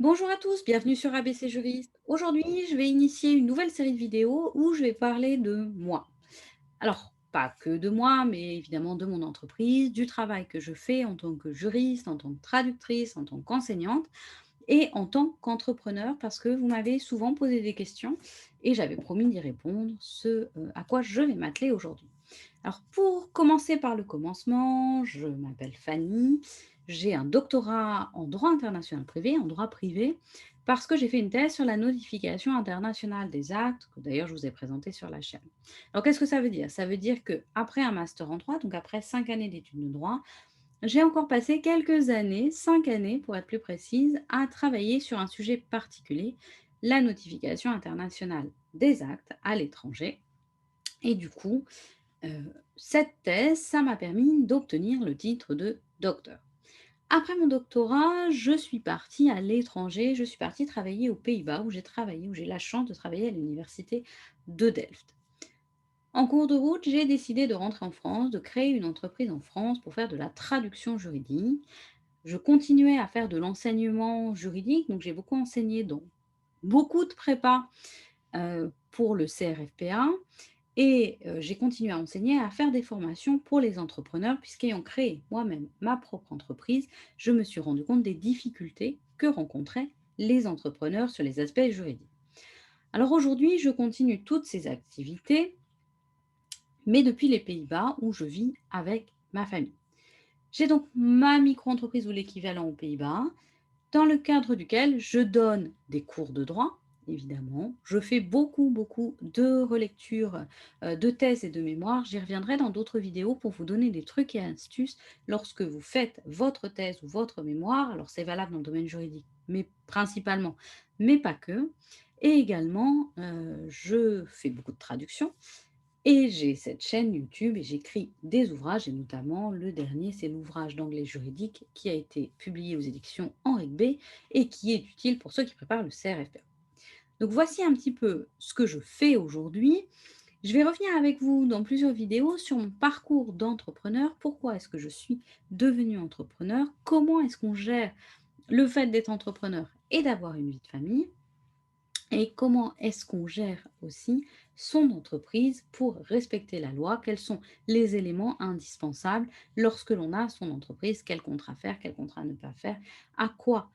Bonjour à tous, bienvenue sur ABC Juriste. Aujourd'hui, je vais initier une nouvelle série de vidéos où je vais parler de moi. Alors, pas que de moi, mais évidemment de mon entreprise, du travail que je fais en tant que juriste, en tant que traductrice, en tant qu'enseignante et en tant qu'entrepreneur, parce que vous m'avez souvent posé des questions et j'avais promis d'y répondre, ce à quoi je vais m'atteler aujourd'hui. Alors, pour commencer par le commencement, je m'appelle Fanny, j'ai un doctorat en droit international privé, en droit privé, parce que j'ai fait une thèse sur la notification internationale des actes, que d'ailleurs je vous ai présenté sur la chaîne. Alors, qu'est-ce que ça veut dire? Ça veut dire qu'après un master en droit, donc après 5 années d'études de droit, j'ai encore passé quelques années, 5 années pour être plus précise, à travailler sur un sujet particulier, la notification internationale des actes à l'étranger. Et du coup, cette thèse, ça m'a permis d'obtenir le titre de docteur. Après mon doctorat, je suis partie à l'étranger, je suis partie travailler aux Pays-Bas où j'ai travaillé, où j'ai la chance de travailler à l'université de Delft. En cours de route, j'ai décidé de rentrer en France, de créer une entreprise en France pour faire de la traduction juridique. Je continuais à faire de l'enseignement juridique, donc j'ai beaucoup enseigné dans beaucoup de prépa pour le CRFPA et j'ai continué à enseigner, à faire des formations pour les entrepreneurs puisqu'ayant créé moi-même ma propre entreprise, je me suis rendu compte des difficultés que rencontraient les entrepreneurs sur les aspects juridiques. Alors aujourd'hui, je continue toutes ces activités, mais depuis les Pays-Bas où je vis avec ma famille. J'ai donc ma micro-entreprise ou l'équivalent aux Pays-Bas, dans le cadre duquel je donne des cours de droit, évidemment. Je fais beaucoup, beaucoup de relectures de thèses et de mémoires. J'y reviendrai dans d'autres vidéos pour vous donner des trucs et astuces lorsque vous faites votre thèse ou votre mémoire. Alors, c'est valable dans le domaine juridique, mais principalement, mais pas que. Et également, je fais beaucoup de traductions et j'ai cette chaîne YouTube et j'écris des ouvrages et notamment le dernier, c'est l'ouvrage d'anglais juridique qui a été publié aux éditions Henri B et qui est utile pour ceux qui préparent le CRFPA. Donc voici un petit peu ce que je fais aujourd'hui. Je vais revenir avec vous dans plusieurs vidéos sur mon parcours d'entrepreneur. Pourquoi est-ce que je suis devenue entrepreneur? Comment est-ce qu'on gère le fait d'être entrepreneur et d'avoir une vie de famille? Et comment est-ce qu'on gère aussi son entreprise pour respecter la loi? Quels sont les éléments indispensables lorsque l'on a son entreprise? Quel contrat faire, quel contrat ne pas faire? À quoi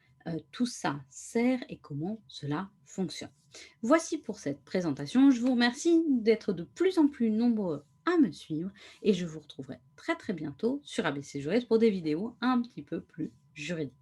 tout ça sert et comment cela fonctionne? Voici pour cette présentation. Je vous remercie d'être de plus en plus nombreux à me suivre et je vous retrouverai très très bientôt sur ABC Juriste pour des vidéos un petit peu plus juridiques.